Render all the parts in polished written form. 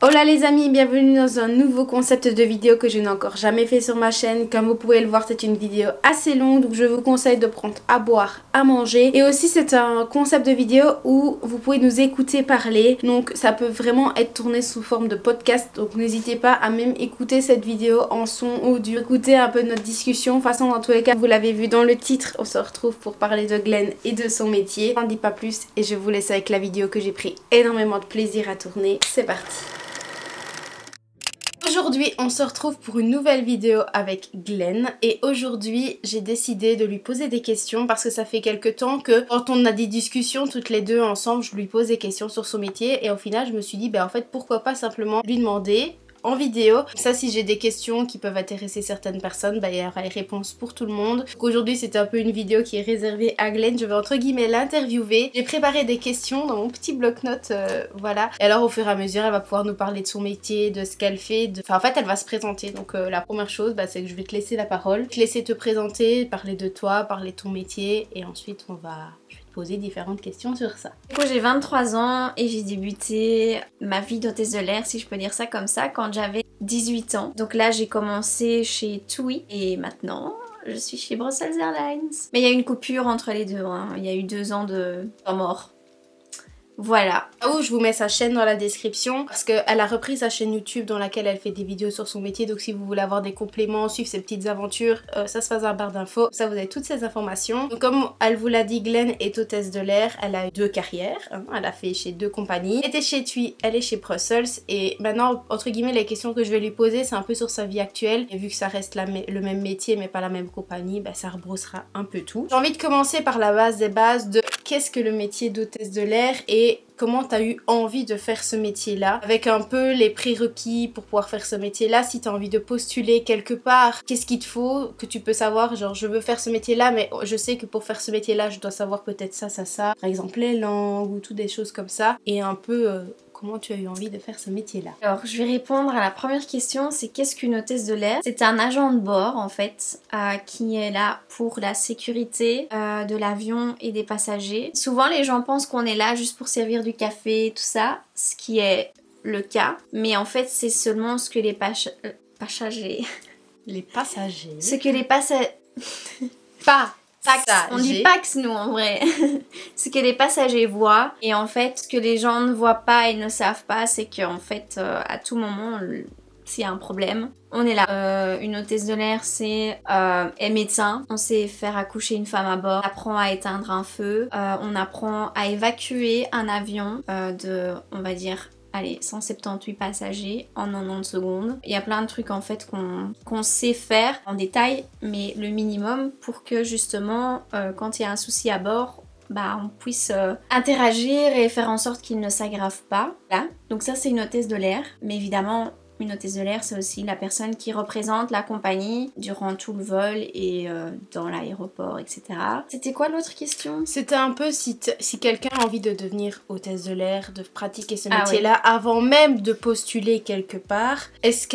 Hola les amis, bienvenue dans un nouveau concept de vidéo que je n'ai encore jamais fait sur ma chaîne. Comme vous pouvez le voir, c'est une vidéo assez longue, donc je vous conseille de prendre à boire, à manger. Et aussi c'est un concept de vidéo où vous pouvez nous écouter parler, donc ça peut vraiment être tourné sous forme de podcast. Donc n'hésitez pas à même écouter cette vidéo en son audio, écouter un peu notre discussion. De toute façon, dans tous les cas, vous l'avez vu dans le titre, on se retrouve pour parler de Glenn et de son métier. Je n'en dis pas plus et je vous laisse avec la vidéo que j'ai pris énormément de plaisir à tourner. C'est parti! Aujourd'hui, on se retrouve pour une nouvelle vidéo avec Glenn et aujourd'hui, j'ai décidé de lui poser des questions parce que ça fait quelques temps que quand on a des discussions toutes les deux ensemble, je lui pose des questions sur son métier et au final, je me suis dit, en fait, pourquoi pas simplement lui demander en vidéo. Ça, si j'ai des questions qui peuvent intéresser certaines personnes, il y aura les réponses pour tout le monde. Donc aujourd'hui, c'était un peu une vidéo qui est réservée à Glenn. Je vais entre guillemets l'interviewer. J'ai préparé des questions dans mon petit bloc-notes, voilà. Et alors, au fur et à mesure, elle va pouvoir nous parler de son métier, de ce qu'elle fait. Enfin, en fait, elle va se présenter. Donc la première chose, c'est que je vais te laisser la parole. Te laisser te présenter, parler de toi, parler de ton métier. Et ensuite, je vais te poser différentes questions sur ça. Du coup, j'ai 23 ans et j'ai débuté ma vie d'hôtesse de l'air, si je peux dire ça comme ça, quand j'avais 18 ans. Donc là, j'ai commencé chez TUI et maintenant, je suis chez Brussels Airlines. Mais il y a eu une coupure entre les deux, hein. Il y a eu 2 ans de temps mort. Voilà. Je vous mets sa chaîne dans la description parce qu'elle a repris sa chaîne YouTube dans laquelle elle fait des vidéos sur son métier. Donc si vous voulez avoir des compléments, suivre ses petites aventures, ça se passe dans la barre d'infos. Ça, vous avez toutes ces informations. Donc comme elle vous l'a dit, Glenn est hôtesse de l'air. Elle a eu 2 carrières. Hein. Elle a fait chez 2 compagnies. Elle était chez TUI, elle est chez Brussels. Et maintenant, entre guillemets, les questions que je vais lui poser, c'est un peu sur sa vie actuelle. Et vu que ça reste le même métier mais pas la même compagnie, ça rebroussera un peu tout. J'ai envie de commencer par la base des bases de qu'est-ce que le métier d'hôtesse de l'air et comment tu as eu envie de faire ce métier-là, avec un peu les prérequis pour pouvoir faire ce métier-là. Si tu as envie de postuler quelque part, qu'est-ce qu'il te faut que tu peux savoir, genre je veux faire ce métier-là, mais je sais que pour faire ce métier-là, je dois savoir peut-être ça, ça, ça. Par exemple les langues ou toutes des choses comme ça. Et un peu comment tu as eu envie de faire ce métier-là. Alors, je vais répondre à la première question, c'est qu'est-ce qu'une hôtesse de l'air? C'est un agent de bord, en fait, qui est là pour la sécurité de l'avion et des passagers. Souvent, les gens pensent qu'on est là juste pour servir du café, tout ça, ce qui est le cas. Mais en fait, c'est seulement ce que les passagers... Les passagers... Ce que les passagers... Pax. On dit Pax nous en vrai. Ce que les passagers voient et en fait ce que les gens ne voient pas et ne savent pas, c'est qu'en fait à tout moment s'il y a un problème, on est là. Une hôtesse de l'air est médecin, on sait faire accoucher une femme à bord, on apprend à éteindre un feu, on apprend à évacuer un avion de, on va dire, allez, 178 passagers en 90 secondes. Il y a plein de trucs en fait qu'on sait faire en détail, mais le minimum pour que justement, quand il y a un souci à bord, on puisse interagir et faire en sorte qu'il ne s'aggrave pas. Là. Donc ça c'est une hôtesse de l'air, mais évidemment une hôtesse de l'air c'est aussi la personne qui représente la compagnie durant tout le vol et dans l'aéroport, etc. C'était quoi l'autre question? C'était un peu si quelqu'un a envie de devenir hôtesse de l'air, de pratiquer ce métier-là avant même de postuler quelque part, est-ce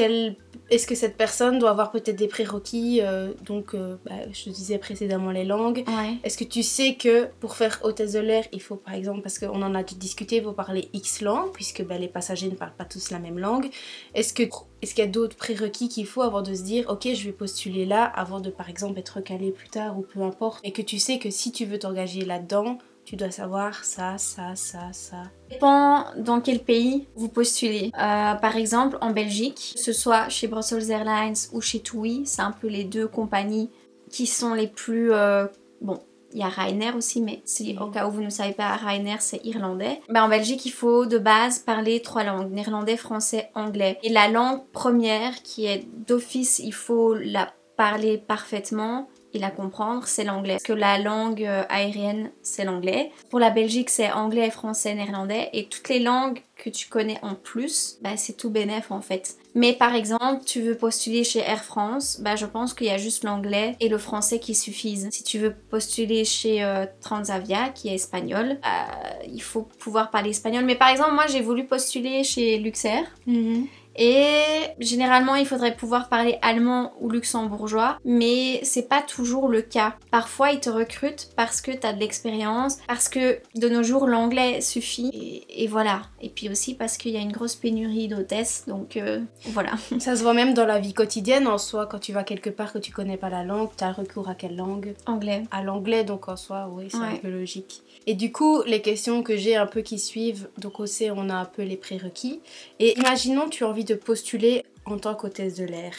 que cette personne doit avoir peut-être des prérequis, je te disais précédemment les langues. Ouais. Est-ce que tu sais que pour faire hôtesse de l'air, il faut par exemple, parce qu'on en a discuté, il faut parler X langues, puisque les passagers ne parlent pas tous la même langue. Est-ce qu'il y a d'autres prérequis qu'il faut avant de se dire ok je vais postuler là avant de par exemple être recalé plus tard ou peu importe, et que tu sais que si tu veux t'engager là-dedans, tu dois savoir ça. Ça dépend dans quel pays vous postulez. Par exemple, en Belgique, que ce soit chez Brussels Airlines ou chez TUI, c'est un peu les 2 compagnies qui sont les plus... Bon, il y a Ryanair aussi, mais au cas où vous ne savez pas, Ryanair c'est irlandais. En Belgique, il faut de base parler 3 langues, néerlandais, français, anglais. Et la langue première qui est d'office, il faut la parler parfaitement et la comprendre, c'est l'anglais. Parce que la langue aérienne, c'est l'anglais. Pour la Belgique, c'est anglais, français, néerlandais. Et toutes les langues que tu connais en plus, c'est tout bénef en fait. Mais par exemple, tu veux postuler chez Air France, je pense qu'il y a juste l'anglais et le français qui suffisent. Si tu veux postuler chez Transavia, qui est espagnol, il faut pouvoir parler espagnol. Mais par exemple, moi j'ai voulu postuler chez Luxair. Et généralement, il faudrait pouvoir parler allemand ou luxembourgeois, mais c'est pas toujours le cas. Parfois, ils te recrutent parce que t'as de l'expérience, parce que de nos jours, l'anglais suffit, et voilà. Et puis aussi parce qu'il y a une grosse pénurie d'hôtesses, donc voilà. Ça se voit même dans la vie quotidienne en soi, quand tu vas quelque part que tu connais pas la langue, t'as recours à quelle langue? Anglais. À l'anglais, donc en soi, oui, c'est Ouais. un peu logique. Et du coup, les questions que j'ai un peu qui suivent, donc aussi on a un peu les prérequis. Et imaginons tu as envie de postuler en tant qu'hôtesse de l'air.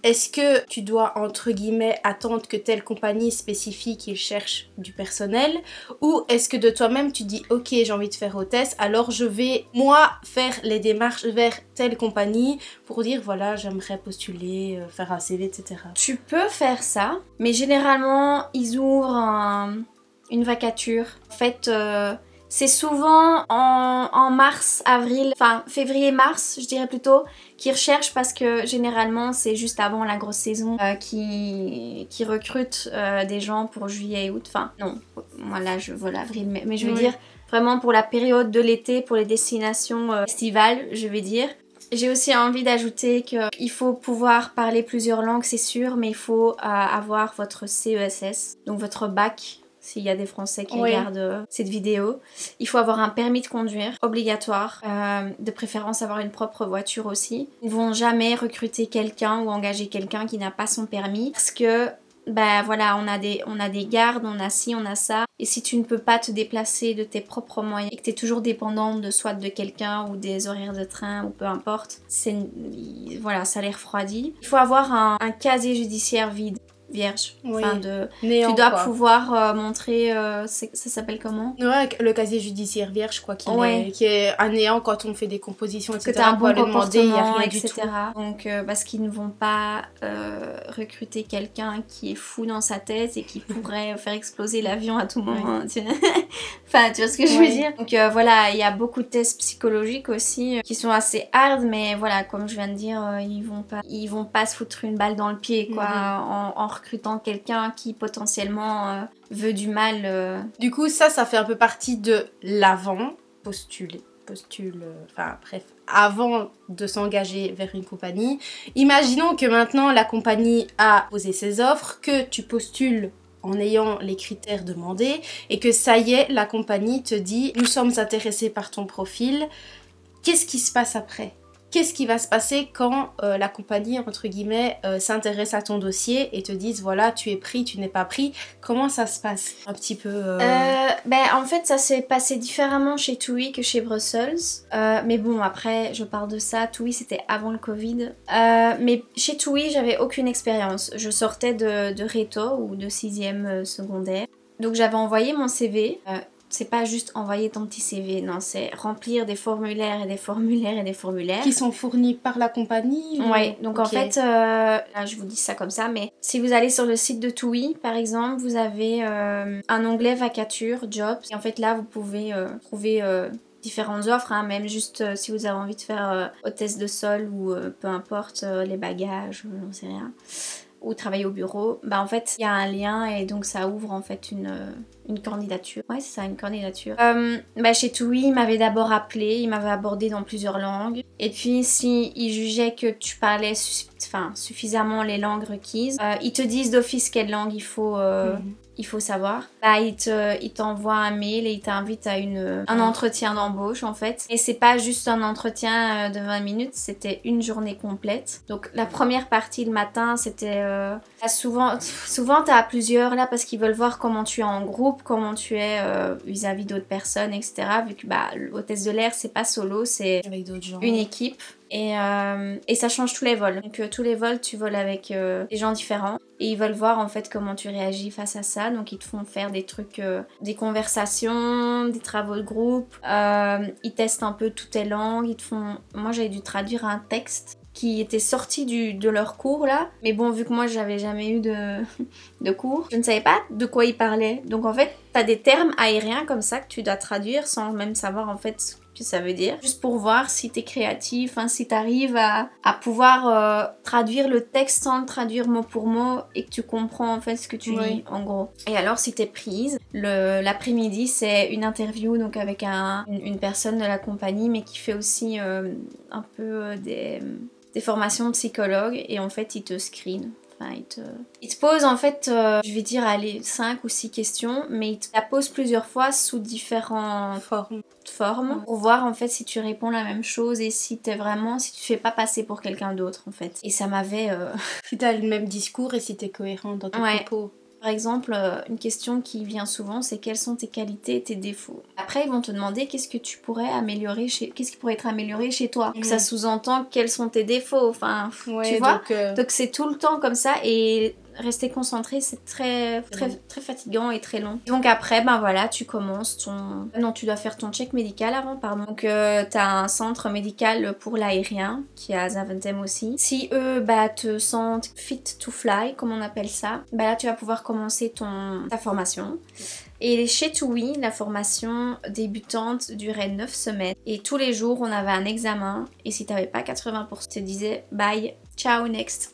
Est-ce que tu dois, entre guillemets, attendre que telle compagnie spécifie qu'il cherche du personnel? Ou est-ce que de toi-même tu dis, ok, j'ai envie de faire hôtesse, alors je vais, moi, faire les démarches vers telle compagnie pour dire, voilà, j'aimerais postuler, faire un CV, etc. Tu peux faire ça, mais généralement, ils ouvrent une vacature. En fait, c'est souvent en mars, avril, enfin février-mars, je dirais plutôt, qu'ils recherchent parce que généralement c'est juste avant la grosse saison qui recrutent des gens pour juillet et août. Enfin, non, moi là je vole avril, mais je veux dire vraiment pour la période de l'été, pour les destinations estivales, je vais dire. J'ai aussi envie d'ajouter qu'il faut pouvoir parler plusieurs langues, c'est sûr, mais il faut avoir votre CESS, donc votre bac. S'il y a des Français qui regardent cette vidéo. Il faut avoir un permis de conduire, obligatoire. De préférence avoir une propre voiture aussi. Ils ne vont jamais recruter quelqu'un ou engager quelqu'un qui n'a pas son permis. Parce que, ben voilà, on a des gardes, on a ci, on a ça. Et si tu ne peux pas te déplacer de tes propres moyens et que tu es toujours dépendante de soit de quelqu'un ou des horaires de train ou peu importe, voilà, ça les refroidit. Il faut avoir un casier judiciaire vierge. Enfin tu dois pouvoir montrer, ça s'appelle comment? Ouais, le casier judiciaire vierge, quoi, qui est à néant quand on fait des compositions, etc. Que t'as un bon comportement, il y a rien etc. du tout. Donc, parce qu'ils ne vont pas recruter quelqu'un qui est fou dans sa tête et qui pourrait faire exploser l'avion à tout moment. Enfin, tu vois ce que je veux dire? Donc voilà, il y a beaucoup de tests psychologiques aussi qui sont assez hard, mais voilà, comme je viens de dire, ils vont pas se foutre une balle dans le pied, quoi, en recrutant quelqu'un qui potentiellement veut du mal. Du coup, ça fait un peu partie de l'avant, enfin bref, avant de s'engager vers une compagnie. Imaginons que maintenant la compagnie a posé ses offres, que tu postules en ayant les critères demandés et que ça y est, la compagnie te dit « Nous sommes intéressés par ton profil ». Qu'est-ce qui se passe après ? Qu'est-ce qui va se passer quand la compagnie, entre guillemets, s'intéresse à ton dossier et te dise voilà, tu es pris, tu n'es pas pris? Comment ça se passe un petit peu En fait, ça s'est passé différemment chez TUI que chez Brussels. Mais bon, après, je parle de ça. TUI, c'était avant le Covid. Mais chez TUI, j'avais aucune expérience. Je sortais de Réto ou de 6e secondaire. Donc, j'avais envoyé mon CV. C'est pas juste envoyer ton petit CV, non, c'est remplir des formulaires et des formulaires et des formulaires. Qui sont fournis par la compagnie Ouais, donc en fait, là je vous dis ça comme ça, mais si vous allez sur le site de TUI, par exemple, vous avez un onglet vacature, jobs, et en fait là vous pouvez trouver différentes offres, hein, même juste si vous avez envie de faire hôtesse de sol ou peu importe, les bagages, j'en sais rien, ou travailler au bureau, bah en fait il y a un lien et donc ça ouvre en fait une candidature. Ouais, c'est ça, une candidature. Chez TUI, il m'avait d'abord appelé, il m'avait abordé dans plusieurs langues. Et puis, s'ils jugeaient que tu parlais suffisamment les langues requises, ils te disent d'office quelle langue il faut savoir. Bah, ils t'envoient un mail et ils t'invitent à un entretien d'embauche en fait. Et c'est pas juste un entretien de 20 minutes, c'était une journée complète. Donc la première partie le matin, c'était... souvent t'as plusieurs là parce qu'ils veulent voir comment tu es en groupe, comment tu es vis-à-vis d'autres personnes, etc. Vu que l'hôtesse de l'air, c'est pas solo, c'est avec d'autres gens. Une équipe. Et ça change tous les vols. Donc tous les vols, tu voles avec des gens différents. Et ils veulent voir en fait comment tu réagis face à ça. Donc ils te font faire des trucs, des conversations, des travaux de groupe. Ils testent un peu toutes tes langues. Moi j'avais dû traduire un texte qui était sorti de leur cours là. Mais bon, vu que moi j'avais jamais eu de cours, je ne savais pas de quoi ils parlaient. Donc en fait, t'as des termes aériens comme ça que tu dois traduire sans même savoir en fait que ça veut dire, juste pour voir si t'es créatif, hein, si t'arrives à pouvoir traduire le texte sans le traduire mot pour mot et que tu comprends en fait ce que tu dis en gros. Et alors si t'es prise, l'après-midi c'est une interview donc avec une personne de la compagnie mais qui fait aussi un peu des formations psychologues et en fait il te screen. Enfin, il te pose en fait, je vais dire, allez, 5 ou 6 questions, mais il te la pose plusieurs fois sous différentes formes pour voir en fait si tu réponds la même chose et si tu te fais pas passer pour quelqu'un d'autre en fait. Et ça m'avait... Si t'as le même discours et si t'es cohérent dans tes propos. Par exemple, une question qui vient souvent, c'est quelles sont tes qualités et tes défauts. Après, ils vont te demander qu'est-ce qui pourrait être amélioré chez toi. Donc ça sous-entend quels sont tes défauts. Enfin, tu vois. Donc c'est tout le temps comme ça et rester concentré, c'est très fatigant et très long. Donc après, ben voilà, tu commences ton... Non, tu dois faire ton check médical avant, pardon. Donc t'as un centre médical pour l'aérien, qui est à Zaventem aussi. Si eux, te sentent fit to fly, comme on appelle ça, là tu vas pouvoir commencer ta formation. Et chez TUI, la formation débutante durait 9 semaines. Et tous les jours, on avait un examen. Et si t'avais pas 80%, tu te disais bye, ciao, next.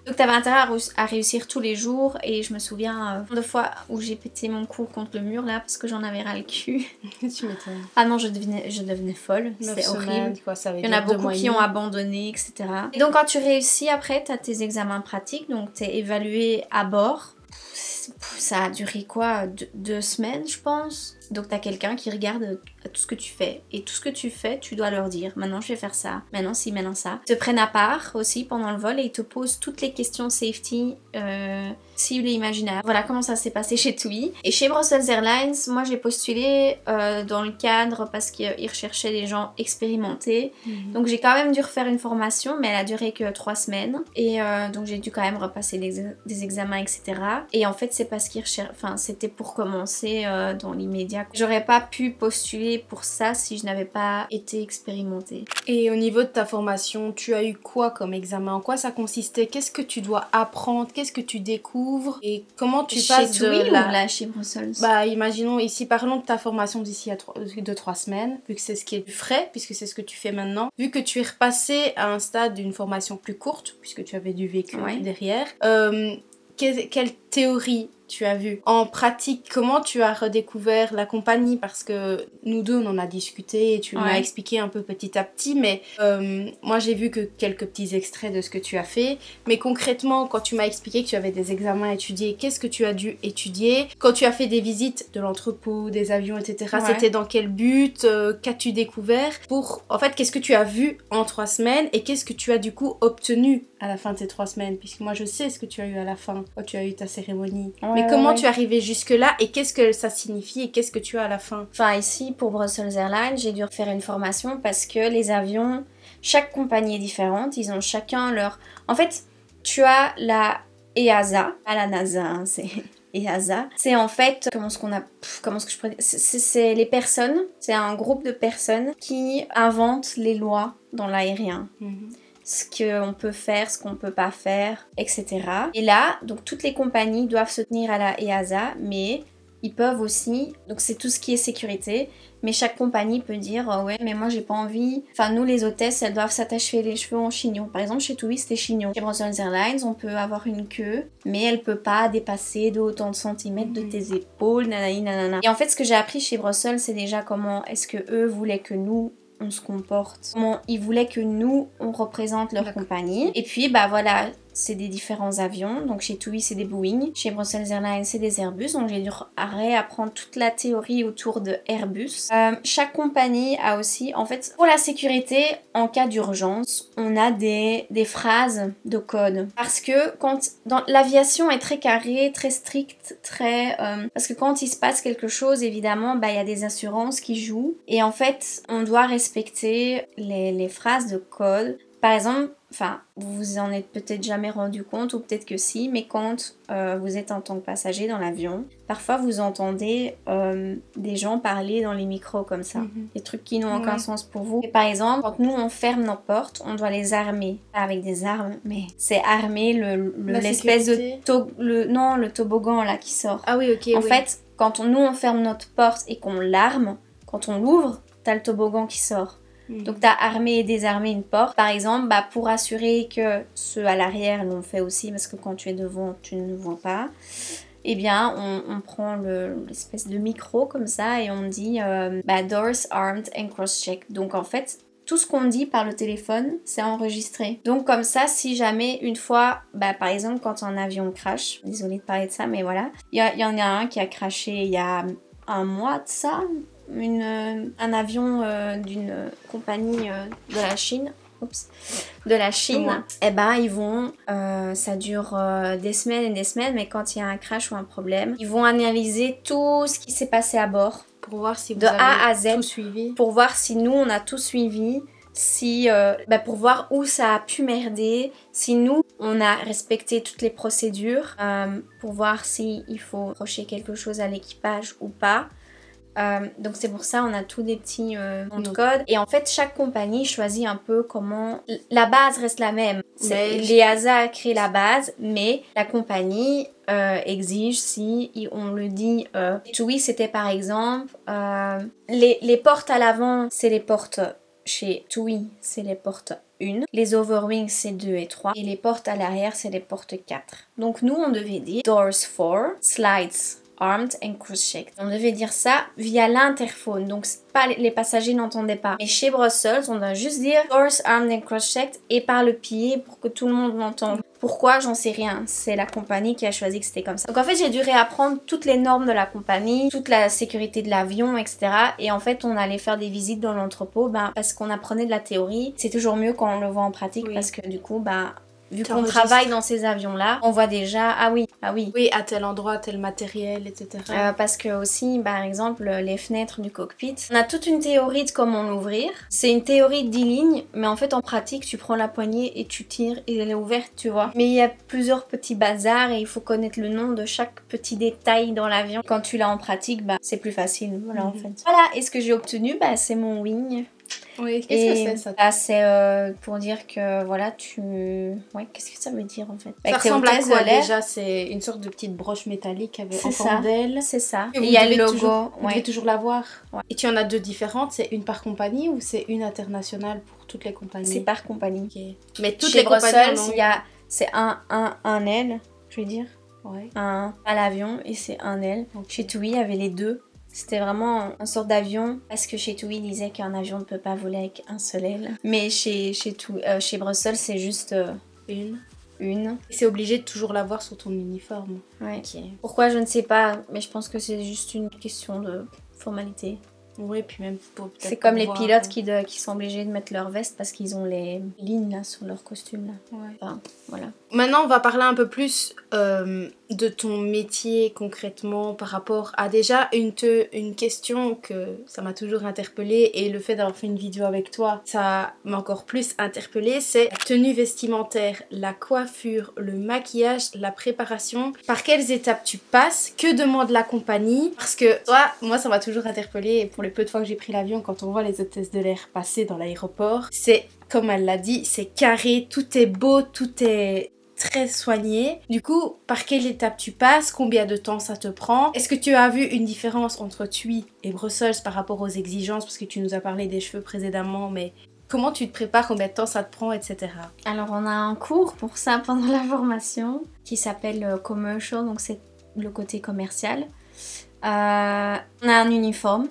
Donc t'avais intérêt à réussir tous les jours. Et je me souviens de fois où j'ai pété mon cou contre le mur là parce que j'en avais ras le cul. Tu m'étonnes. Ah non, je devenais folle. C'était horrible. Quoi, ça Il y en a beaucoup qui ont abandonné, etc. Et donc quand tu réussis après, t'as tes examens pratiques. Donc t'es évalué à bord. Ça a duré quoi, 2 semaines je pense. Donc t'as quelqu'un qui regarde tout ce que tu fais. Et tout ce que tu fais, tu dois leur dire maintenant je vais faire ça, maintenant ci, maintenant ça. Ils te prennent à part aussi pendant le vol et ils te posent toutes les questions safety cibles et imaginables. Voilà comment ça s'est passé chez TUI. Et chez Brussels Airlines, moi j'ai postulé dans le cadre parce qu'ils recherchaient des gens expérimentés. Donc j'ai quand même dû refaire une formation, mais elle a duré que 3 semaines. Et donc j'ai dû quand même repasser des examens, etc. Et en fait c'est parce qu'ils recherchaient... Enfin c'était pour commencer dans l'immédiat. J'aurais pas pu postuler pour ça si je n'avais pas été expérimentée. Et au niveau de ta formation, tu as eu quoi comme examen? En quoi ça consistait? Qu'est-ce que tu dois apprendre? Qu'est-ce que tu découvres? Et comment tu passes chez TUI ou là chez Brussels? Imaginons ici, parlons de ta formation d'ici à 2-3 semaines, vu que c'est ce qui est plus frais, puisque c'est ce que tu fais maintenant. Vu que tu es repassé à un stade d'une formation plus courte, puisque tu avais du vécu derrière, quelle théorie tu as vu? En pratique, comment tu as redécouvert la compagnie? Parce que nous deux, on en a discuté et tu m'as expliqué un peu petit à petit, mais moi j'ai vu que quelques petits extraits de ce que tu as fait. Mais concrètement, quand tu m'as expliqué que tu avais des examens à étudier, qu'est-ce que tu as dû étudier? Quand tu as fait des visites de l'entrepôt, des avions, etc., c'était dans quel but? Qu'as-tu découvert? En fait, qu'est-ce que tu as vu en 3 semaines et qu'est-ce que tu as du coup obtenu à la fin de ces 3 semaines? Puisque moi je sais ce que tu as eu à la fin, quand tu as eu ta cérémonie. Mais comment tu es arrivé jusque-là et qu'est-ce que ça signifie et qu'est-ce que tu as à la fin? Enfin ici, pour Brussels Airlines, j'ai dû refaire une formation parce que les avions, chaque compagnie est différente, ils ont chacun leur... En fait, tu as la EASA, pas la NASA, hein, c'est... EASA, c'est en fait, comment est-ce que je pourrais dire, c'est les personnes, c'est un groupe de personnes qui inventent les lois dans l'aérien. Ce qu'on peut faire, ce qu'on peut pas faire, etc. Et là, donc toutes les compagnies doivent se tenir à la EASA, mais ils peuvent aussi, donc c'est tout ce qui est sécurité, mais chaque compagnie peut dire ouais mais moi j'ai pas envie, enfin nous les hôtesses elles doivent s'attacher les cheveux en chignon. Par exemple chez TUI c'était chignon. Chez Brussels Airlines on peut avoir une queue, mais elle peut pas dépasser de autant de centimètres de tes épaules, nanani nanana. Et en fait ce que j'ai appris chez Brussels c'est déjà comment est-ce que eux voulaient que nous on se comporte, comment ils voulaient que nous on représente leur compagnie. Et puis voilà, c'est des différents avions, donc chez TUI c'est des Boeing, chez Brussels Airlines c'est des Airbus, donc j'ai dû réapprendre toute la théorie autour de Airbus. Chaque compagnie a aussi, en fait, pour la sécurité, en cas d'urgence, on a des phrases de code. Parce que dans l'aviation est très carrée, très stricte, parce que quand il se passe quelque chose, évidemment, il y a des assurances qui jouent, et en fait, on doit respecter les phrases de code. Par exemple, vous vous en êtes peut-être jamais rendu compte, ou peut-être que si, mais quand vous êtes en tant que passager dans l'avion, parfois vous entendez des gens parler dans les micros comme ça, des trucs qui n'ont aucun sens pour vous. Et par exemple, quand nous on ferme nos portes, on doit les armer, pas avec des armes, mais c'est armer l'espèce de le toboggan là qui sort. Ah oui, ok. En fait, quand nous on ferme notre porte et qu'on l'arme, quand on l'ouvre, t'as le toboggan qui sort. Donc t'as armé et désarmé une porte. Par exemple, bah, pour assurer que ceux à l'arrière l'ont fait aussi, parce que quand tu es devant, tu ne vois pas. Eh bien, on prend l'espèce de micro comme ça et on dit doors armed and cross-checked. Donc en fait, tout ce qu'on dit par le téléphone, c'est enregistré. Donc comme ça, si jamais une fois, par exemple, quand un avion crash, désolée de parler de ça, mais voilà, il y en a un qui a crashé il y a un mois de ça, un avion d'une compagnie de la Chine. Et ben ils vont, ça dure des semaines et des semaines, mais quand il y a un crash ou un problème, ils vont analyser tout ce qui s'est passé à bord. Pour voir si vous de A à Z, tout suivi. pour voir si nous on a tout suivi, si, pour voir où ça a pu merder, si nous on a respecté toutes les procédures, pour voir s'il faut reprocher quelque chose à l'équipage ou pas. Donc c'est pour ça on a tous des petits noms de code et en fait chaque compagnie choisit un peu comment la base reste la même. L'EASA a créé la base mais la compagnie exige si on le dit. TUI c'était par exemple les portes à l'avant c'est les portes chez TUI c'est les portes 1, les overwings c'est 2 et 3 et les portes à l'arrière c'est les portes 4. Donc nous on devait dire doors 4, slides armed and cross-checked. On devait dire ça via l'interphone, donc pas les passagers n'entendaient pas. Mais chez Brussels, on doit juste dire doors armed and cross-checked et par le pied pour que tout le monde l'entende. Pourquoi? J'en sais rien. C'est la compagnie qui a choisi que c'était comme ça. Donc en fait, j'ai dû réapprendre toutes les normes de la compagnie, toute la sécurité de l'avion, etc. Et en fait, on allait faire des visites dans l'entrepôt, parce qu'on apprenait de la théorie. C'est toujours mieux quand on le voit en pratique parce que du coup, vu qu'on travaille dans ces avions-là, on voit déjà, ah oui. Oui, à tel endroit, tel matériel, etc. Parce que aussi, par exemple, les fenêtres du cockpit, on a toute une théorie de comment l'ouvrir. C'est une théorie de 10 lignes, mais en fait, en pratique, tu prends la poignée et tu tires et elle est ouverte, tu vois. Mais il y a plusieurs petits bazars et il faut connaître le nom de chaque petit détail dans l'avion. Quand tu l'as en pratique, c'est plus facile, voilà, en fait. Voilà, et ce que j'ai obtenu, c'est mon wing. Oui, qu'est-ce que c'est ça? C'est pour dire que voilà, ouais, qu'est-ce que ça veut dire en fait? Ça ressemble à quoi déjà? C'est une sorte de petite broche métallique avec en forme d'aile. C'est ça. Et il y a le logo. Vous devez toujours l'avoir. Ouais. Et tu en as deux différentes, c'est une par compagnie ou c'est une internationale pour toutes les compagnies? C'est par compagnie. Okay. Mais toutes les Brussels, c'est un aile, je veux dire. Ouais. Un à l'avion et c'est un aile. Donc chez TUI, il y avait les deux. C'était vraiment une sorte d'avion parce que chez TUI, il disait qu'un avion ne peut pas voler avec un seul aile. Mais chez Brussels, c'est juste une. Et c'est obligé de toujours l'avoir sur ton uniforme. Ouais. Okay. Pourquoi, je ne sais pas, mais je pense que c'est juste une question de formalité. Oui, puis même pour c'est comme les pilotes qui sont obligés de mettre leur veste parce qu'ils ont les lignes là sur leur costume là. Ouais. Enfin, voilà. Maintenant, on va parler un peu plus de ton métier concrètement par rapport à déjà une question que ça m'a toujours interpellée et le fait d'avoir fait une vidéo avec toi, ça m'a encore plus interpellée, c'est la tenue vestimentaire, la coiffure, le maquillage, la préparation. Par quelles étapes tu passes? Que demande la compagnie? Parce que moi ça m'a toujours interpellée et pour les peu de fois que j'ai pris l'avion, quand on voit les hôtesses de l'air passer dans l'aéroport, c'est, comme elle l'a dit, c'est carré, tout est beau, tout est très soigné. Du coup, par quelle étape tu passes? Combien de temps ça te prend? Est-ce que tu as vu une différence entre TUI et Brussels par rapport aux exigences? Parce que tu nous as parlé des cheveux précédemment, mais comment tu te prépares? Combien de temps ça te prend, etc. Alors, on a un cours pour ça pendant la formation qui s'appelle Commercial, donc c'est le côté commercial. On a un uniforme.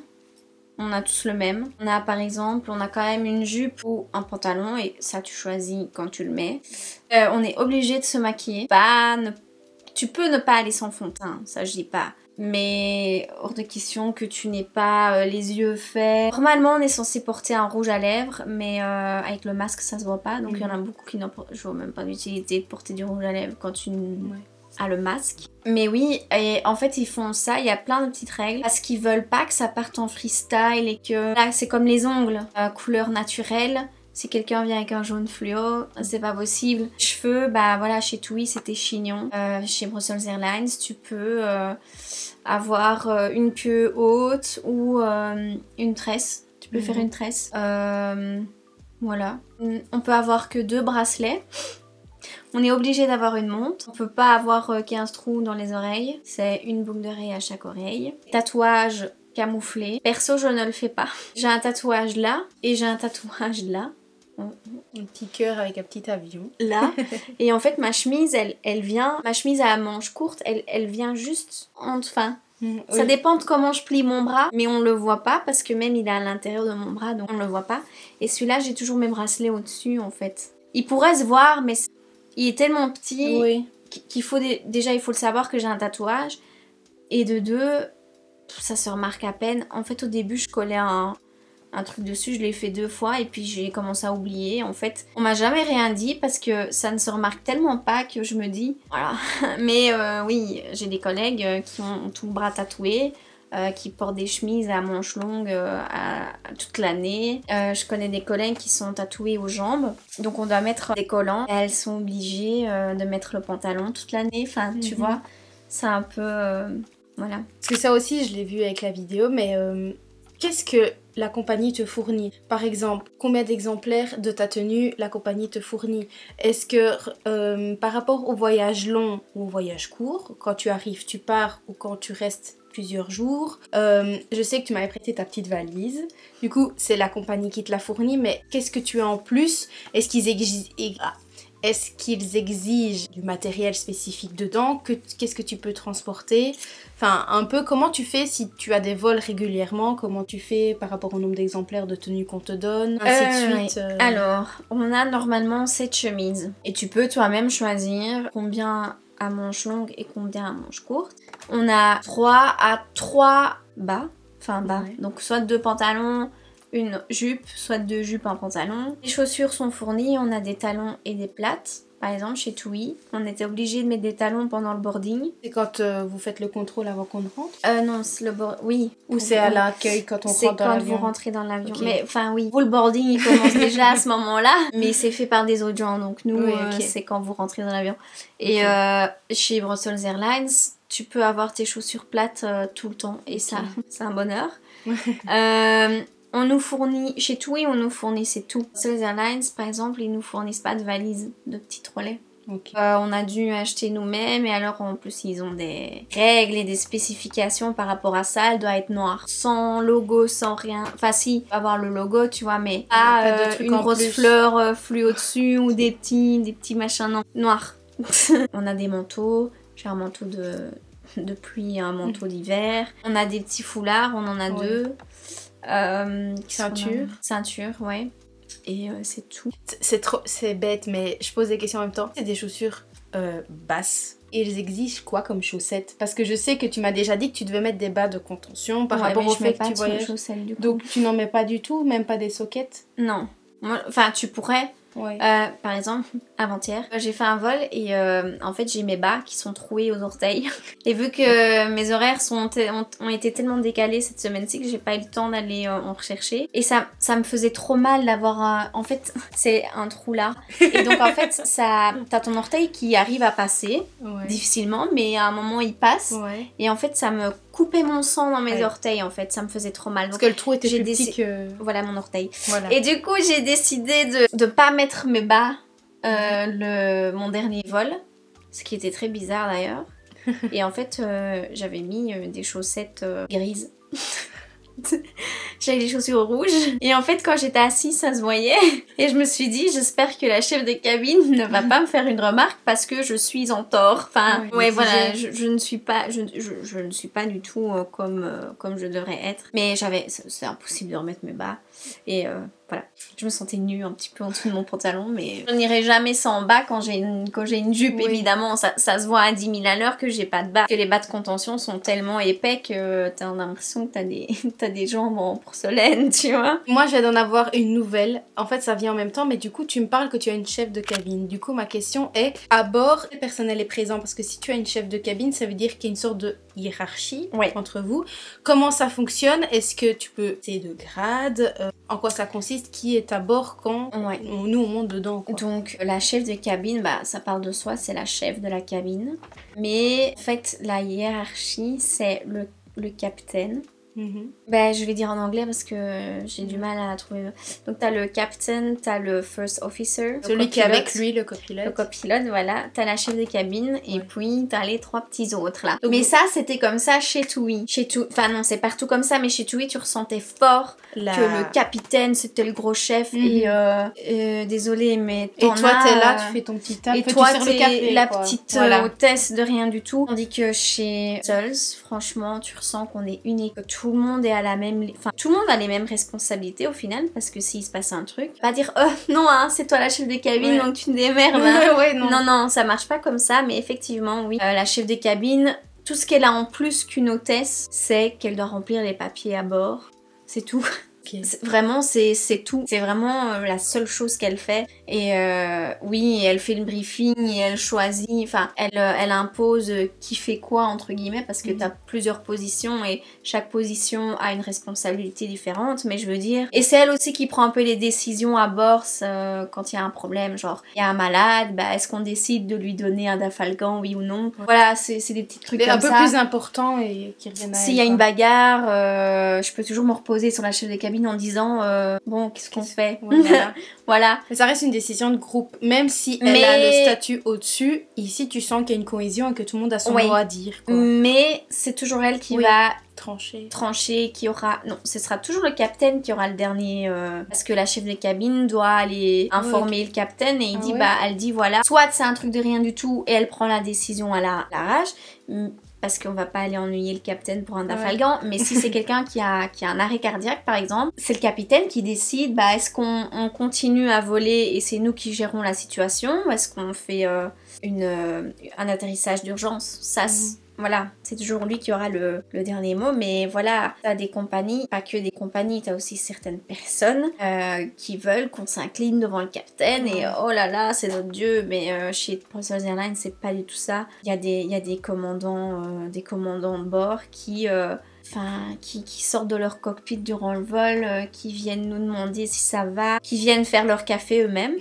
On a tous le même. On a par exemple, on a quand même une jupe ou un pantalon et ça tu choisis quand tu le mets. On est obligé de se maquiller. Tu peux ne pas aller sans fond de teint, ça je dis pas. Mais hors de question que tu n'aies pas les yeux faits. Normalement on est censé porter un rouge à lèvres mais avec le masque ça se voit pas. Donc il y en a beaucoup qui n'en portent. Je vois même pas l'utilité de porter du rouge à lèvres quand tu... à le masque. Mais oui, et en fait ils font ça, il y a plein de petites règles parce qu'ils veulent pas que ça parte en freestyle et que là c'est comme les ongles, couleur naturelle. Si quelqu'un vient avec un jaune fluo, c'est pas possible. Cheveux, voilà, chez TUI c'était chignon. Chez Brussels Airlines, tu peux avoir une queue haute ou une tresse. Tu peux faire une tresse. Voilà. On peut avoir que 2 bracelets. On est obligé d'avoir une montre. On peut pas avoir 15 trous dans les oreilles. C'est une boucle d'oreille à chaque oreille. Tatouage, camouflé. Perso, je ne le fais pas. J'ai un tatouage là et j'ai un tatouage là. Un petit cœur avec un petit avion. Là. Et en fait, ma chemise, elle vient... Ma chemise à manches courtes, elle vient juste enfin... Ça dépend de comment je plie mon bras, mais on le voit pas parce que même il est à l'intérieur de mon bras, donc on le voit pas. Et celui-là, j'ai toujours mes bracelets au-dessus en fait. Il pourrait se voir, mais il est tellement petit qu'il faut déjà il faut le savoir que j'ai un tatouage. Et de deux, ça se remarque à peine. En fait, au début, je collais un truc dessus, je l'ai fait 2 fois et puis j'ai commencé à oublier. En fait, on m'a jamais rien dit parce que ça ne se remarque tellement pas que je me dis, voilà. Mais oui, j'ai des collègues qui ont tout le bras tatoué, qui portent des chemises à manches longues toute l'année. Je connais des collègues qui sont tatoués aux jambes, donc on doit mettre des collants. Elles sont obligées de mettre le pantalon toute l'année, enfin tu vois, c'est un peu... voilà. Parce que ça aussi, je l'ai vu avec la vidéo, mais qu'est-ce que la compagnie te fournit? Par exemple, combien d'exemplaires de ta tenue la compagnie te fournit? Est-ce que par rapport au voyage long ou au voyage court, quand tu arrives, tu pars ou quand tu restes plusieurs jours, je sais que tu m'avais prêté ta petite valise, du coup c'est la compagnie qui te la fournit, mais qu'est-ce que tu as en plus? Est-ce qu'ils exigent du matériel spécifique dedans? Qu'est-ce que tu peux transporter? Enfin, un peu comment tu fais si tu as des vols régulièrement? Comment tu fais par rapport au nombre d'exemplaires de tenues qu'on te donne? Ainsi de suite. Alors, on a normalement 7 chemises. Et tu peux toi-même choisir combien à manches longues et combien à manches courtes. On a 3 bas. Enfin, bas. Ouais. Donc, soit 2 pantalons, une jupe, soit 2 jupes, un pantalon. Les chaussures sont fournies, on a des talons et des plates. Par exemple, chez TUI, on était obligé de mettre des talons pendant le boarding. C'est quand vous faites le contrôle avant qu'on rentre? Non, c'est le oui. Ou c'est à l'accueil quand on rentre dans l'avion? C'est quand vous rentrez dans l'avion. Okay. Mais enfin oui, vous le boarding il commence déjà à ce moment-là, mais c'est fait par des autres gens, donc nous c'est quand vous rentrez dans l'avion. Et chez Brussels Airlines, tu peux avoir tes chaussures plates tout le temps, et ça, c'est un bonheur. On nous fournit, chez TUI, on nous fournissait tout. Brussels Airlines, par exemple, ils nous fournissent pas de valises, de petits trolleys. Okay. On a dû acheter nous-mêmes, et alors en plus ils ont des règles et des spécifications par rapport à ça. Elle doit être noire, sans logo, sans rien. Enfin si, avoir le logo, tu vois, mais pas une grosse fleur fluo dessus ou des petits machins, non, noirs. On a des manteaux, j'ai un manteau de pluie et un manteau d'hiver. On a des petits foulards, on en a 2. Ceinture, ouais. Et c'est tout. C'est bête, mais je pose des questions en même temps. C'est des chaussures basses. Et ils exigent quoi comme chaussettes? Parce que je sais que tu m'as déjà dit que tu devais mettre des bas de contention par rapport au fait que tu voyages. Donc tu n'en mets pas du tout, même pas des sockets? Non. Enfin, tu pourrais. Ouais. Par exemple, avant-hier, j'ai fait un vol et en fait j'ai mes bas qui sont troués aux orteils. Et vu que mes horaires ont été tellement décalés cette semaine-ci que j'ai pas eu le temps d'aller en rechercher. Et ça me faisait trop mal d'avoir en fait, c'est un trou là. Et donc en fait, t'as ton orteil qui arrive à passer difficilement, mais à un moment il passe. Et en fait, ça me coupait mon sang dans mes orteils en fait, ça me faisait trop mal. Donc, parce que le trou était plus petit que... Voilà mon orteil. Voilà. Et du coup, j'ai décidé de pas mettre mes bas mon dernier vol, ce qui était très bizarre d'ailleurs. Et en fait, j'avais mis des chaussettes grises. J'avais des chaussures rouges. Et en fait, quand j'étais assise, ça se voyait. Et je me suis dit, j'espère que la chef de cabine ne va pas me faire une remarque parce que je suis en tort. Enfin, voilà, je ne suis pas, je ne suis pas du tout comme je devrais être. Mais c'est impossible de remettre mes bas. Et voilà, je me sentais nue un petit peu en dessous de mon pantalon, mais je n'irai jamais sans bas quand j'ai une jupe, évidemment. Ça se voit à 10 000 à l'heure que j'ai pas de bas. Que les bas de contention sont tellement épais que t'as l'impression que t'as des jambes en porcelaine, tu vois. Moi, je viens d'en avoir une nouvelle. En fait, ça vient en même temps, mais du coup, tu me parles que tu as une chef de cabine. Du coup, ma question est, à bord, le personnel est présent? Parce que si tu as une chef de cabine, ça veut dire qu'il y a une sorte de hiérarchie entre vous. Comment ça fonctionne? Est-ce que tu peux... C'est de grade? En quoi ça consiste? Qui est à bord quand nous on monte dedans, quoi. Donc la chef de cabine, ça parle de soi, c'est la chef de la cabine. Mais en fait la hiérarchie c'est le capitaine Ben, je vais dire en anglais parce que j'ai du mal à trouver. Donc t'as le captain, t'as le first officer, celui qui est avec lui, le copilote. Le copilote, voilà. T'as la chef de cabine et puis t'as les 3 petits autres là. Donc, mais ça, c'était comme ça chez TUI. Enfin non, c'est partout comme ça, mais chez TUI, tu ressentais fort que le capitaine, c'était le gros chef. Et désolé, mais et toi, t'es là, tu fais ton petit taf. Et toi, t'es la petite hôtesse de rien du tout. Tandis que chez Souls, franchement, tu ressens qu'on est unique. Que tout le monde est à la même... Enfin, tout le monde a les mêmes responsabilités au final, parce que s'il se passe un truc, pas dire « non, hein, c'est toi la chef de cabine, donc tu te démerdes. Hein. » Non, ça marche pas comme ça, mais effectivement, oui. La chef de cabine, tout ce qu'elle a en plus qu'une hôtesse, c'est qu'elle doit remplir les papiers à bord. C'est tout. Okay. Vraiment, c'est tout. C'est vraiment la seule chose qu'elle fait. Et oui, elle fait le briefing et elle choisit, enfin, elle impose qui fait quoi, entre guillemets, parce que t'as plusieurs positions et chaque position a une responsabilité différente, mais je veux dire... Et c'est elle aussi qui prend un peu les décisions à bord quand il y a un problème, genre, il y a un malade, bah, est-ce qu'on décide de lui donner un dafalgan, oui ou non? Voilà, c'est des petits trucs comme ça. Un peu plus importants et qui reviennent à elle. S'il y a une bagarre, je peux toujours me reposer sur la chef de cabine en disant bon, qu'est-ce qu'on fait? Voilà. Mais ça reste une décision de groupe, même si elle a le statut au-dessus. Ici, tu sens qu'il y a une cohésion et que tout le monde a son mot à dire. Quoi. Mais c'est toujours elle qui va trancher, qui aura... Non, ce sera toujours le capitaine qui aura le dernier... Parce que la chef de cabine doit aller informer le capitaine et il dit, bah, elle dit, voilà, soit c'est un truc de rien du tout et elle prend la décision à l'arrache, parce qu'on va pas aller ennuyer le capitaine pour un dafalgan, mais si c'est quelqu'un qui a un arrêt cardiaque par exemple, c'est le capitaine qui décide, bah, est-ce qu'on continue à voler et c'est nous qui gérons la situation, ou est-ce qu'on fait un atterrissage d'urgence? Ça, voilà, c'est toujours lui qui aura le dernier mot, mais voilà, t'as des compagnies, pas que des compagnies, t'as aussi certaines personnes qui veulent qu'on s'incline devant le capitaine et oh là là, c'est notre dieu, mais chez Brussels Airlines, c'est pas du tout ça. Il y a des commandants de bord qui sortent de leur cockpit durant le vol, qui viennent nous demander si ça va, qui viennent faire leur café eux-mêmes.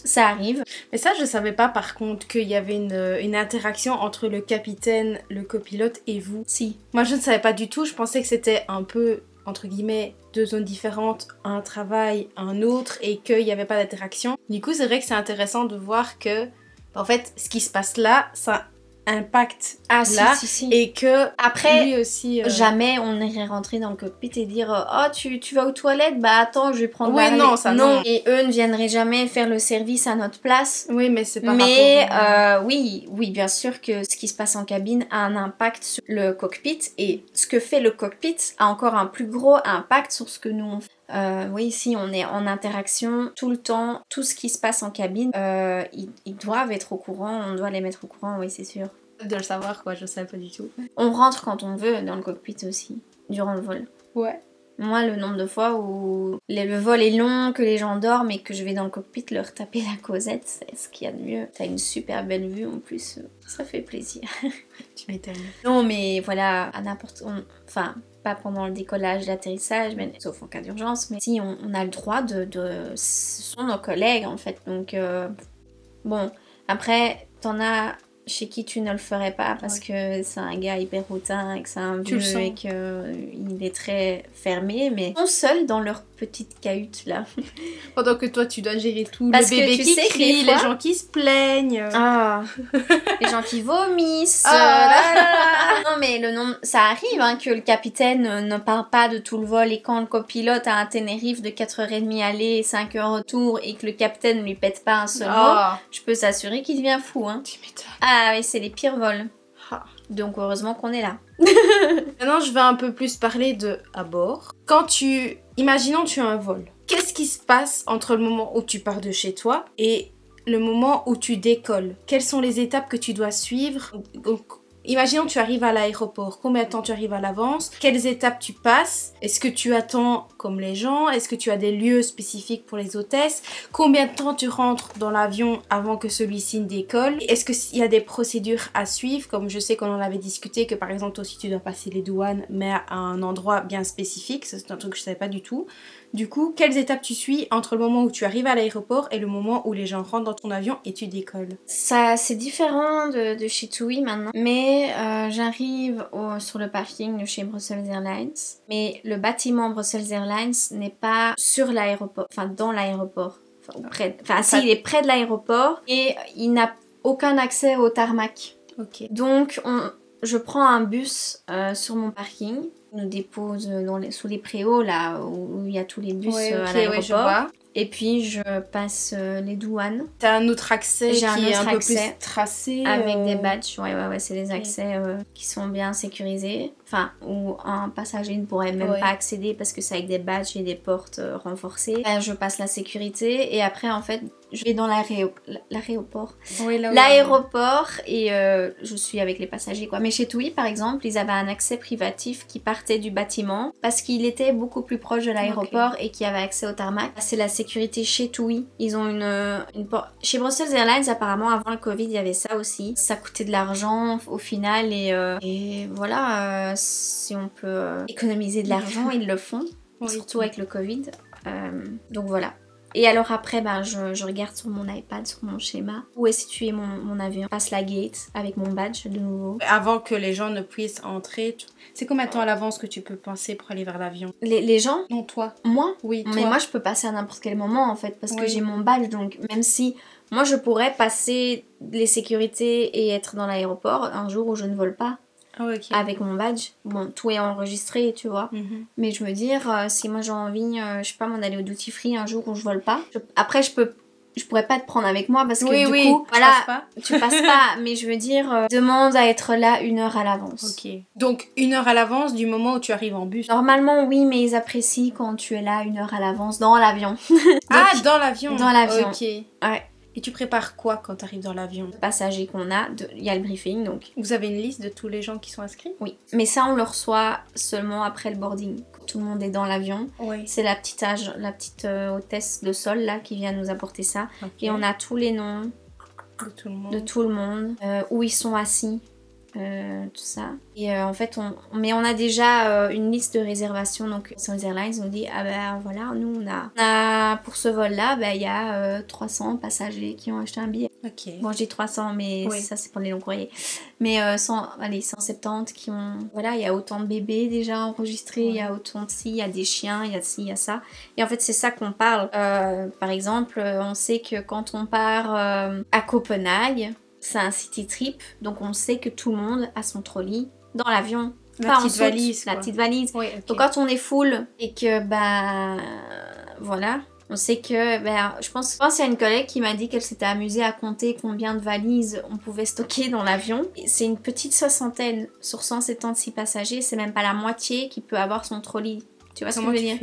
Ça arrive. Mais ça, je savais pas par contre qu'il y avait une interaction entre le capitaine, le copilote et vous. Si. Moi, je ne savais pas du tout. Je pensais que c'était un peu, entre guillemets, 2 zones différentes, un travail, un autre, et qu'il n'y avait pas d'interaction. Du coup, c'est vrai que c'est intéressant de voir que, en fait, ce qui se passe là, ça impact si. Et que après lui aussi jamais on irait rentrer dans le cockpit et dire oh tu vas aux toilettes, bah attends je vais prendre non. Et eux ne viendraient jamais faire le service à notre place. Oui, mais c'est pas oui bien sûr que ce qui se passe en cabine a un impact sur le cockpit et ce que fait le cockpit a encore un plus gros impact sur ce que nous on fait. Oui, si on est en interaction tout le temps, tout ce qui se passe en cabine, ils doivent être au courant, on doit les mettre au courant, oui c'est sûr. De le savoir quoi, je sais pas du tout. On rentre quand on veut dans le cockpit aussi, durant le vol. Ouais. Moi, le nombre de fois où le vol est long, que les gens dorment et que je vais dans le cockpit leur taper la causette, c'est ce qu'il y a de mieux. T'as une super belle vue en plus, ça fait plaisir. Tu m'étonnes. Non mais voilà, à n'importe... Enfin... pas pendant le décollage, l'atterrissage, mais sauf en cas d'urgence, mais si on a le droit ce sont nos collègues en fait, donc bon, après t'en as chez qui tu ne le ferais pas parce que c'est un gars hyper hautain et que c'est un vieux et qu'il est très fermé, mais ils sont seuls dans leur petite cahute là. Pendant que toi tu dois gérer tout, parce le bébé qui crie, les gens qui se plaignent, les gens qui vomissent, non mais ça arrive hein, que le capitaine ne parle pas de tout le vol et quand le copilote a un Tenerife de 4h30 aller et 5h retour et que le capitaine ne lui pète pas un seul mot, je peux s'assurer qu'il devient fou hein. Tu m'étonnes. Ah oui, c'est les pires vols. Donc heureusement qu'on est là. Maintenant, je vais un peu plus parler de à bord. Imaginons tu as un vol. Qu'est-ce qui se passe entre le moment où tu pars de chez toi et le moment où tu décolles? Quelles sont les étapes que tu dois suivre? Donc, imaginons tu arrives à l'aéroport. Combien de temps tu arrives à l'avance? Quelles étapes tu passes? Est-ce que tu attends comme les gens? Est-ce que tu as des lieux spécifiques pour les hôtesses? Combien de temps tu rentres dans l'avion avant que celui-ci ne décolle? Est-ce qu'il y a des procédures à suivre? Comme je sais qu'on en avait discuté, que par exemple aussi tu dois passer les douanes, mais à un endroit bien spécifique. Ça, c'est un truc que je savais pas du tout. Du coup, quelles étapes tu suis entre le moment où tu arrives à l'aéroport et le moment où les gens rentrent dans ton avion et tu décolles? Ça, c'est différent de chez TUI maintenant. Mais j'arrive sur le parking de chez Brussels Airlines. Mais le bâtiment Brussels Airlines n'est pas sur l'aéroport, enfin dans l'aéroport. Enfin, si, il est près de l'aéroport et il n'a aucun accès au tarmac. Ok. Donc, je prends un bus sur mon parking. Il nous dépose sous les préaux, là où il y a tous les bus à l'aéroport. Je vois. Et puis, je passe les douanes. T'as un autre accès J'ai qui est un peu plus accès tracé. avec des badges. Ouais, c'est des accès qui sont bien sécurisés. Enfin, où un passager ne pourrait même pas accéder parce que c'est avec des badges et des portes renforcées. Je passe la sécurité et après, en fait, je vais dans l'aéroport. Oui, l'aéroport et je suis avec les passagers, quoi. Mais chez TUI, par exemple, ils avaient un accès privatif qui partait du bâtiment parce qu'il était beaucoup plus proche de l'aéroport et qui avait accès au tarmac. C'est la sécurité chez TUI. Ils ont une porte. Chez Brussels Airlines, apparemment, avant le Covid, il y avait ça aussi. Ça coûtait de l'argent au final et voilà, si on peut économiser de l'argent, ils le font. Surtout avec le Covid. Donc voilà. Et alors après, je regarde sur mon iPad, sur mon schéma, où est situé mon avion. Je passe la gate avec mon badge de nouveau. Avant que les gens ne puissent entrer, c'est combien de temps à l'avance que tu peux penser pour aller vers l'avion? Les gens? Non, toi. Moi? Oui, toi. Mais moi, je peux passer à n'importe quel moment, en fait, parce que j'ai mon badge. Donc, même si moi, je pourrais passer les sécurités et être dans l'aéroport un jour où je ne vole pas. Avec mon badge. Bon, tout est enregistré, tu vois. Mais je veux dire, si moi j'ai envie, je sais pas, d'aller au duty free un jour où je vole pas. Après, je pourrais pas te prendre avec moi parce que du coup, voilà, tu passes pas. Mais je veux dire, demande à être là 1 heure à l'avance. Ok. Donc 1 heure à l'avance du moment où tu arrives en bus. Normalement, oui, mais ils apprécient quand tu es là 1 heure à l'avance dans l'avion. Dans l'avion. Dans l'avion. Ok. Ouais. Et tu prépares quoi quand tu arrives dans l'avion? Le passager qu'on a, il y a le briefing donc. Vous avez une liste de tous les gens qui sont inscrits? Oui, mais ça on le reçoit seulement après le boarding. Quand tout le monde est dans l'avion. C'est la petite hôtesse de sol là qui vient nous apporter ça. Et on a tous les noms de tout le monde, où ils sont assis. Tout ça et en fait on a déjà une liste de réservation. Donc sur les airlines on dit voilà, nous on a pour ce vol là il y a 300 passagers qui ont acheté un billet. Bon, je dis 300 mais ça c'est pour les longs courriers, mais 170 qui ont, voilà, il y a autant de bébés déjà enregistrés, il y a autant de ci, il y a des chiens, il y a ci, il y a ça, et en fait c'est ça qu'on parle. Par exemple, on sait que quand on part à Copenhague, c'est un city trip, donc on sait que tout le monde a son trolley dans l'avion. La petite valise. La petite valise. Donc quand on est full et que voilà, on sait que je pense qu'il y a une collègue qui m'a dit qu'elle s'était amusée à compter combien de valises on pouvait stocker dans l'avion. C'est une petite soixantaine sur 176 passagers, c'est même pas la moitié qui peut avoir son trolley. Tu vois ce que je veux dire?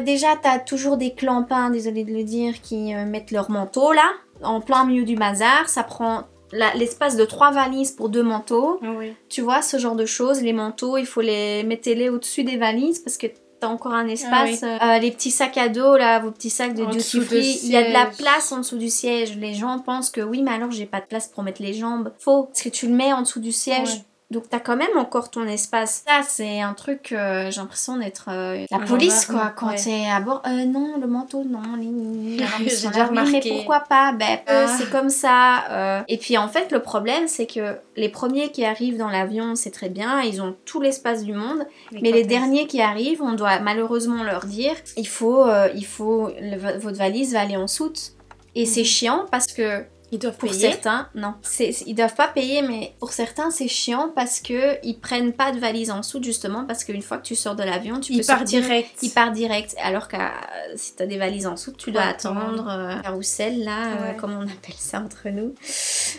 Déjà, t'as toujours des clampins, désolée de le dire, qui mettent leur manteau là, en plein milieu du bazar. Ça prend l'espace de 3 valises pour 2 manteaux. Tu vois, ce genre de choses. Les manteaux, il faut mettez-les au-dessus des valises parce que t'as encore un espace. Les petits sacs à dos là, vos petits sacs de duty free, il y a de la place en dessous du siège. Les gens pensent que oui, mais alors j'ai pas de place pour mettre les jambes. Faux, parce que tu le mets en dessous du siège. Donc t'as quand même encore ton espace. Ça c'est un truc, j'ai l'impression d'être la police quoi, quand t'es à bord. Non, le manteau, non. J'ai déjà remarqué. Mais pourquoi pas? C'est comme ça. Et puis en fait le problème c'est que les premiers qui arrivent dans l'avion c'est très bien, ils ont tout l'espace du monde. Mais les derniers qui arrivent, on doit malheureusement leur dire, votre valise va aller en soute. Et c'est chiant parce que ils doivent pour payer. Certains, non. Ils doivent pas payer, mais pour certains, c'est chiant parce que ils prennent pas de valise en soute, justement, parce qu'une fois que tu sors de l'avion, tu peux sortir. Il part direct. Alors que si t'as des valises en soute, tu dois attendre carrousel, là, comme on appelle ça entre nous.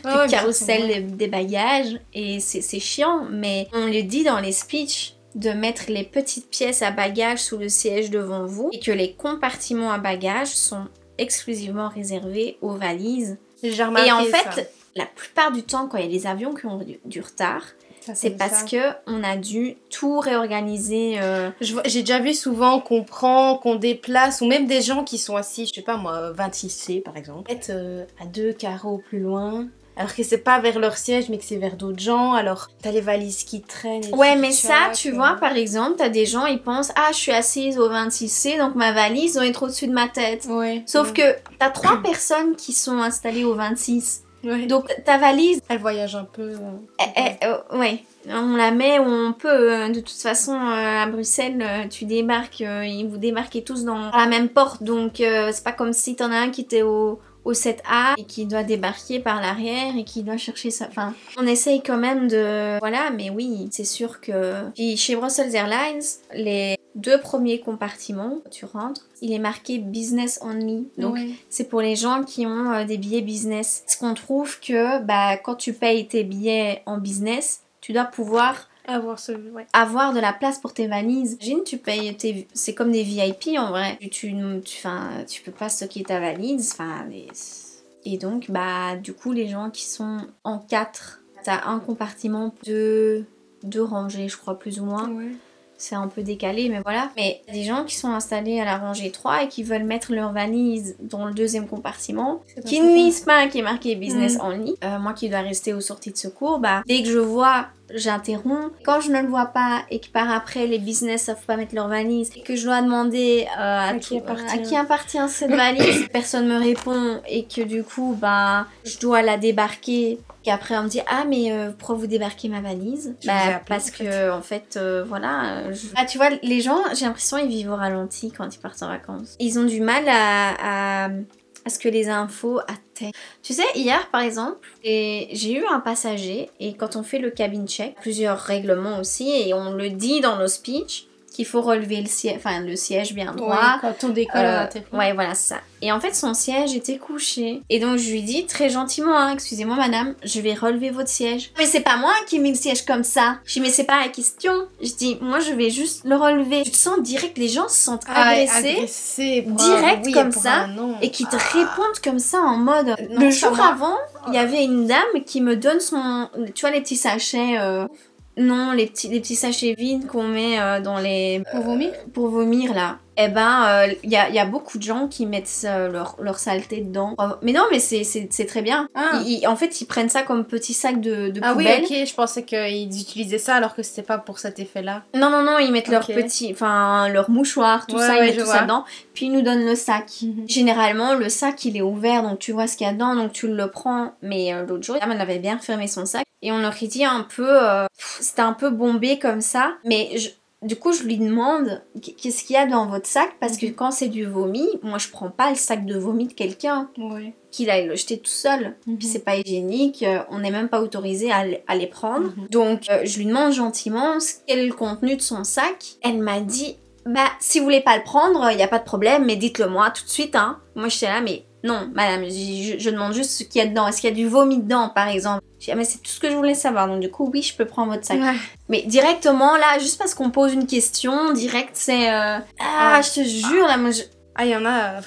Le carrousel des bagages. Et c'est chiant, mais on le dit dans les speeches, de mettre les petites pièces à bagages sous le siège devant vous et que les compartiments à bagages sont exclusivement réservés aux valises. J'ai remarqué et en fait, ça. la plupart du temps, quand il y a des avions qui ont du retard, C'est parce que on a dû tout réorganiser. J'ai déjà vu souvent qu'on prend, qu'on déplace, ou même des gens qui sont assis, je sais pas moi, 26C par exemple, être à 2 carreaux plus loin. Alors que c'est pas vers leur siège, mais que c'est vers d'autres gens. Alors, t'as les valises qui traînent. Ouais, mais ça, tu vois, par exemple, t'as des gens, ils pensent, ah, je suis assise au 26C, donc ma valise doit être au-dessus de ma tête. Ouais. Sauf que t'as 3 personnes qui sont installées au 26. Ouais. Donc, ta valise... Elle voyage un peu. Ouais, on la met où on peut. De toute façon, à Bruxelles, tu débarques, vous débarquez tous dans la même porte. Donc, c'est pas comme si t'en as un qui était au 7A et qui doit débarquer par l'arrière et qui doit chercher ça. Enfin, on essaye quand même de... Voilà, mais oui, c'est sûr que... Puis chez Brussels Airlines, les 2 premiers compartiments, tu rentres, il est marqué business only. Donc, c'est pour les gens qui ont des billets business. Parce qu'on trouve que quand tu payes tes billets en business, tu dois pouvoir... avoir de la place pour tes valises. Imagine, tu payes c'est comme des VIP en vrai. Tu peux pas stocker ta valise. Et donc, du coup, les gens qui sont en 4, t'as un compartiment, deux rangées, je crois, plus ou moins. Ouais. C'est un peu décalé, mais voilà. Mais des gens qui sont installés à la rangée 3 et qui veulent mettre leur valise dans le 2e compartiment, qui ne lisent pas, qui est marqué business only. Moi qui dois rester aux sorties de secours, dès que je vois, j'interromps. Quand je ne le vois pas et que par après les business savent pas mettre leur valise et que je dois demander à qui appartient cette valise, personne me répond et que du coup, je dois la débarquer. Qu'après on me dit ah mais pourquoi vous débarquez ma valise parce que en fait voilà tu vois les gens j'ai l'impression ils vivent au ralenti quand ils partent en vacances, ils ont du mal à ce que les infos atteignent. Tu sais hier par exemple j'ai eu un passager et quand on fait le cabin check plusieurs règlements aussi et on le dit dans nos speeches qu'il faut relever le siège bien droit. Quand on décolle à l'intérieur. Ouais, voilà, ça. Et en fait, son siège était couché. Et donc, je lui dis très gentiment, excusez-moi madame, je vais relever votre siège. Mais c'est pas moi qui ai mis le siège comme ça. Je dis, mais c'est pas la question. Je dis, moi, je vais juste le relever. Tu te sens direct, les gens se sentent agressés. Direct comme ça. Et qui te répondent comme ça en mode... Le jour avant, il y avait une dame qui me donne tu vois, les petits sachets... Non, les petits sachets vides qu'on met dans les... Pour vomir, là. Eh il y a beaucoup de gens qui mettent leur saleté dedans. Mais non, mais c'est très bien. En fait, ils prennent ça comme petit sac de poubelle. Oui, ok, je pensais qu'ils utilisaient ça alors que c'était pas pour cet effet-là. Non, ils mettent leur mouchoir, tout ça, ils mettent tout ça dedans. Puis ils nous donnent le sac. Généralement, le sac, il est ouvert, donc tu vois ce qu'il y a dedans, donc tu le prends. Mais l'autre jour, elle avait bien fermé son sac. Et on aurait dit un peu... c'était un peu bombé comme ça. Mais du coup, je lui demande qu'est-ce qu'il y a dans votre sac parce que quand c'est du vomi, moi je prends pas le sac de vomi de quelqu'un. Qu'il aille le jeter tout seul. Puis c'est pas hygiénique, on n'est même pas autorisé à les prendre. Donc je lui demande gentiment quel est le contenu de son sac. Elle m'a dit si vous voulez pas le prendre, il y a pas de problème, mais dites-le moi tout de suite. Moi j'étais là, mais non, madame, je demande juste ce qu'il y a dedans. Est-ce qu'il y a du vomi dedans, par exemple? J'ai dit, mais c'est tout ce que je voulais savoir. Donc, du coup, oui, je peux prendre votre sac. Mais directement, là, juste parce qu'on pose une question, direct, c'est... je te jure, là, moi, il y en a...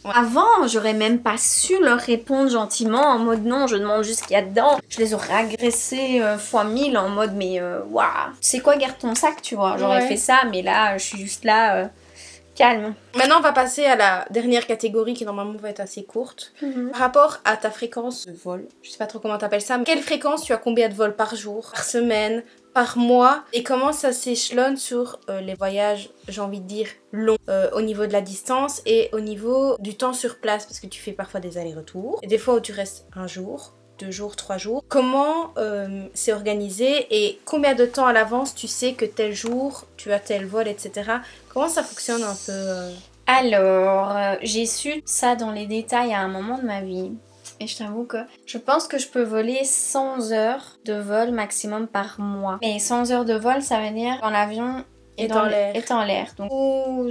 Avant, j'aurais même pas su leur répondre gentiment en mode non, je demande juste ce qu'il y a dedans. Je les aurais agressés fois 1000 en mode mais waouh, tu sais quoi, garde ton sac, tu vois. J'aurais fait ça, mais là, je suis juste là... calme. Maintenant, on va passer à la dernière catégorie qui normalement va être assez courte. Par rapport à ta fréquence de vol, je sais pas trop comment t'appelles ça, mais quelle fréquence tu as combien de vols par jour, par semaine, par mois et comment ça s'échelonne sur les voyages, j'ai envie de dire, longs au niveau de la distance et au niveau du temps sur place parce que tu fais parfois des allers-retours et des fois où tu restes un jour, 2 jours, 3 jours. Comment c'est organisé et combien de temps à l'avance tu sais que tel jour tu as tel vol, etc. Comment ça fonctionne un peu Alors, j'ai su ça dans les détails à un moment de ma vie. Et je t'avoue que je pense que je peux voler 100 heures de vol maximum par mois. Mais 100 heures de vol, ça veut dire quand l'avion est en l'air. Donc,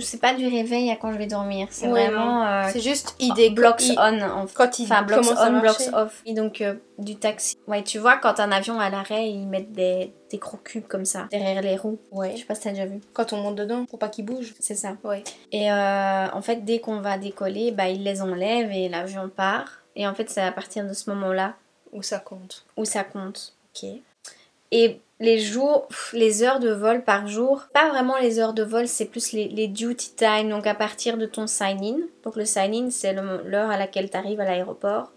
c'est pas du réveil à quand je vais dormir. C'est vraiment... c'est juste blocks on. Enfin, blocks on, blocks off. Et donc, du taxi. Ouais, tu vois, quand un avion à l'arrêt, ils mettent des gros cubes comme ça, derrière les roues. Ouais. Je sais pas si t'as déjà vu. Quand on monte dedans, pour pas qu'ils bougent. C'est ça. Ouais. Et en fait, dès qu'on va décoller, ils les enlèvent et l'avion part. Et en fait, c'est à partir de ce moment-là... Où ça compte. Où ça compte. Ok. Et les jours, les heures de vol par jour, pas vraiment les heures de vol, c'est plus les duty time, donc à partir de ton sign-in. Donc le sign-in, c'est l'heure à laquelle tu arrives à l'aéroport.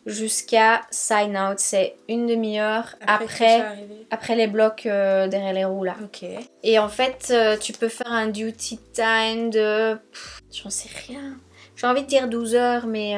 Jusqu'à sign-out, c'est une demi-heure après les blocs derrière les roues là. Ok. Et en fait, tu peux faire un duty time de... j'en sais rien. J'ai envie de dire 12 heures, mais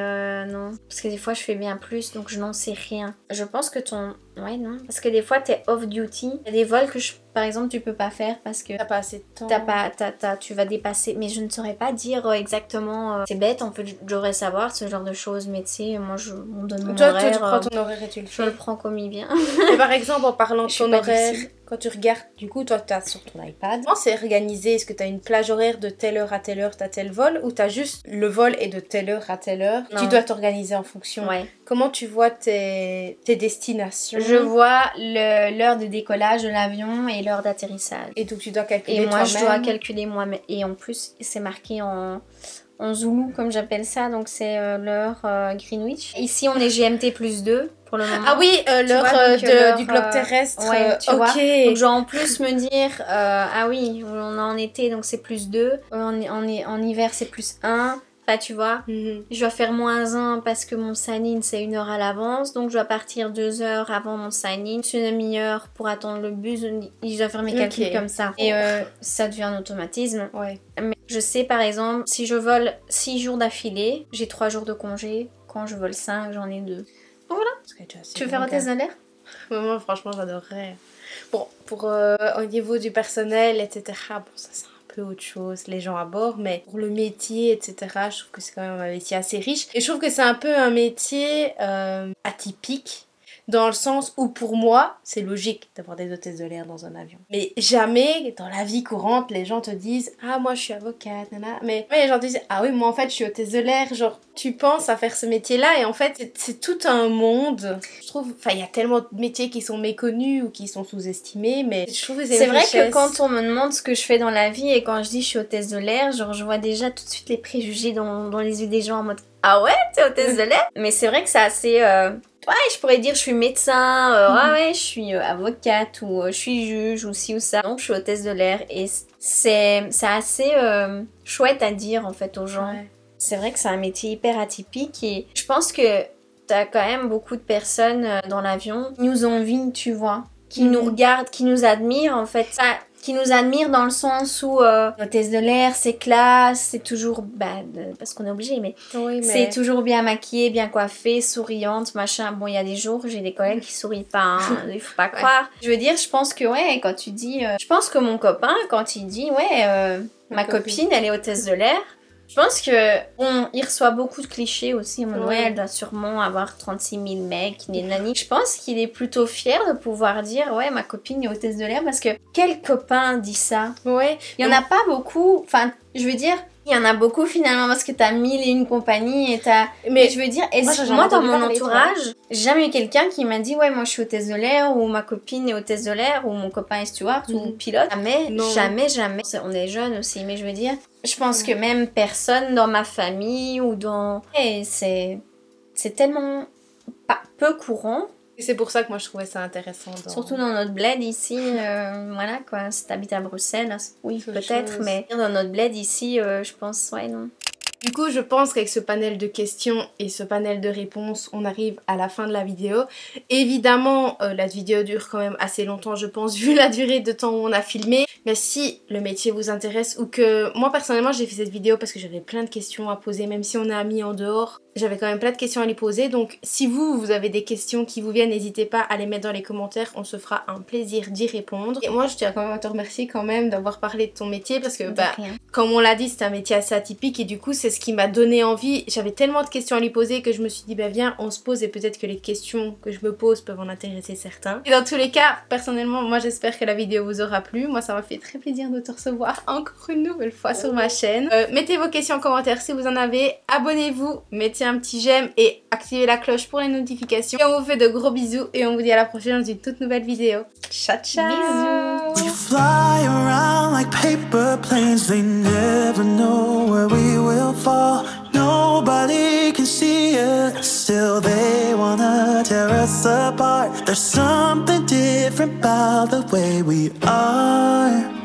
non. Parce que des fois, je fais bien plus, donc je n'en sais rien. Je pense que ton... Ouais, non. Parce que des fois, t'es off-duty. Il y a des vols que, par exemple, tu peux pas faire parce que... T'as pas assez de temps. Tu vas dépasser. Mais je ne saurais pas dire exactement... C'est bête, en fait, je devrais savoir ce genre de choses. Mais tu sais, moi, on donne mon horaire. Toi, tu prends ton horaire et tu le fais. Je le prends comme il vient. Et par exemple, en parlant de ton horaire... Quand tu regardes, du coup, toi, t'as sur ton iPad. Comment c'est organisé? Est-ce que t'as une plage horaire de telle heure à telle heure, t'as tel vol? Ou t'as juste le vol est de telle heure à telle heure? Non. Tu dois t'organiser en fonction. Ouais. Comment tu vois tes destinations? Je vois l'heure de décollage de l'avion et l'heure d'atterrissage. Et donc, tu dois calculer toi-même? Et moi, je dois calculer moi-même. Et en plus, c'est marqué en Zoulou, comme j'appelle ça. Donc, c'est l'heure Greenwich. Ici, on est GMT plus 2. Pour le moment. Ah oui, l'heure du globe terrestre. Ouais, tu vois. Okay. Donc genre en plus me dire, ah oui, on est en été donc c'est plus 2. En hiver c'est plus 1. Enfin tu vois, je dois faire moins 1 parce que mon sign-in c'est 1 heure à l'avance. Donc je dois partir 2 heures avant mon sign-in. Une demi-heure pour attendre le bus. Je dois faire mes calculs comme ça. Et ça devient un automatisme. Ouais. Mais je sais par exemple, si je vole 6 jours d'affilée, j'ai 3 jours de congé. Quand je vole 5, j'en ai 2. Voilà. Tu veux faire hôtesse de l'air? Moi, franchement, j'adorerais. Bon, au niveau du personnel, etc., bon, ça c'est un peu autre chose, les gens à bord, mais pour le métier, etc., je trouve que c'est quand même un métier assez riche. Et je trouve que c'est un peu un métier atypique, dans le sens où pour moi, c'est logique d'avoir des hôtesses de l'air dans un avion. Mais jamais, dans la vie courante, les gens te disent « Ah, moi je suis avocate, nana. » Mais les gens te disent « Ah oui, moi en fait je suis hôtesse de l'air. » Genre, tu penses à faire ce métier-là et en fait, c'est tout un monde. Je trouve, enfin, il y a tellement de métiers qui sont méconnus ou qui sont sous-estimés, mais je trouve que c'est vrai que quand on me demande ce que je fais dans la vie et quand je dis je suis hôtesse de l'air, genre je vois déjà tout de suite les préjugés dans les yeux des gens en mode « Ah ouais, t'es hôtesse de l'air ?» Mais c'est vrai que c'est assez... Ouais, je pourrais dire je suis médecin, ouais, je suis avocate ou je suis juge ou ci ou ça. Donc je suis hôtesse de l'air et c'est assez chouette à dire en fait aux gens. Ouais. C'est vrai que c'est un métier hyper atypique et je pense que t'as quand même beaucoup de personnes dans l'avion qui nous envient, tu vois, qui nous regardent, qui nous admirent en fait. Qui nous admirent dans le sens où l'hôtesse de l'air, c'est classe, c'est toujours, parce qu'on est obligé, mais, c'est toujours bien maquillée, bien coiffée, souriante, machin. Bon, il y a des jours, j'ai des collègues qui sourient pas, hein, il faut pas croire. Je veux dire, je pense que, ouais, quand tu dis... je pense que mon copain, quand il dit, ouais, ma copine, elle est hôtesse de l'air, je pense que il reçoit beaucoup de clichés aussi. Ouais, elle doit sûrement avoir 36 000 mecs, nani. Je pense qu'il est plutôt fier de pouvoir dire ouais, ma copine est hôtesse de l'air parce que quel copain dit ça? Ouais. Il y en a pas beaucoup. Enfin, je veux dire, il y en a beaucoup finalement parce que t'as 1001 compagnies et t'as. Mais je veux dire, moi dans mon entourage, j'ai jamais eu quelqu'un qui m'a dit ouais, moi je suis hôtesse de l'air ou ma copine est hôtesse de l'air ou mon copain est steward ou pilote. Jamais. On est jeunes aussi, mais je veux dire. Je pense que même personne dans ma famille ou dans... Et c'est tellement peu courant. Et c'est pour ça que moi je trouvais ça intéressant. Surtout dans notre bled ici, voilà quoi, si t'habites à Bruxelles, oui peut-être, mais dans notre bled ici, je pense, ouais non. Du coup, je pense qu'avec ce panel de questions et ce panel de réponses, on arrive à la fin de la vidéo. Évidemment, la vidéo dure quand même assez longtemps, je pense, vu la durée de temps où on a filmé. Mais si le métier vous intéresse ou que... Moi, personnellement, j'ai fait cette vidéo parce que j'avais plein de questions à poser, même si on est amis en dehors. J'avais quand même plein de questions à lui poser. Donc, si vous avez des questions qui vous viennent, n'hésitez pas à les mettre dans les commentaires. On se fera un plaisir d'y répondre. Et moi, je tiens quand même à te remercier quand même d'avoir parlé de ton métier parce que, comme on l'a dit, c'est un métier assez atypique et du coup, c'est ce qui m'a donné envie. J'avais tellement de questions à lui poser que je me suis dit, viens, on se pose et peut-être que les questions que je me pose peuvent en intéresser certains. Et dans tous les cas, personnellement, moi, j'espère que la vidéo vous aura plu. Moi, ça m'a fait très plaisir de te recevoir encore une nouvelle fois sur ma chaîne. Mettez vos questions en commentaire si vous en avez. Abonnez-vous, mettez un petit j'aime et activez la cloche pour les notifications. Et on vous fait de gros bisous et on vous dit à la prochaine dans une toute nouvelle vidéo. Ciao, ciao. Bisous. You fly around like paper planes, they never know where we will fall. Nobody can see it, still they wanna tear us apart. There's something different by the way we are.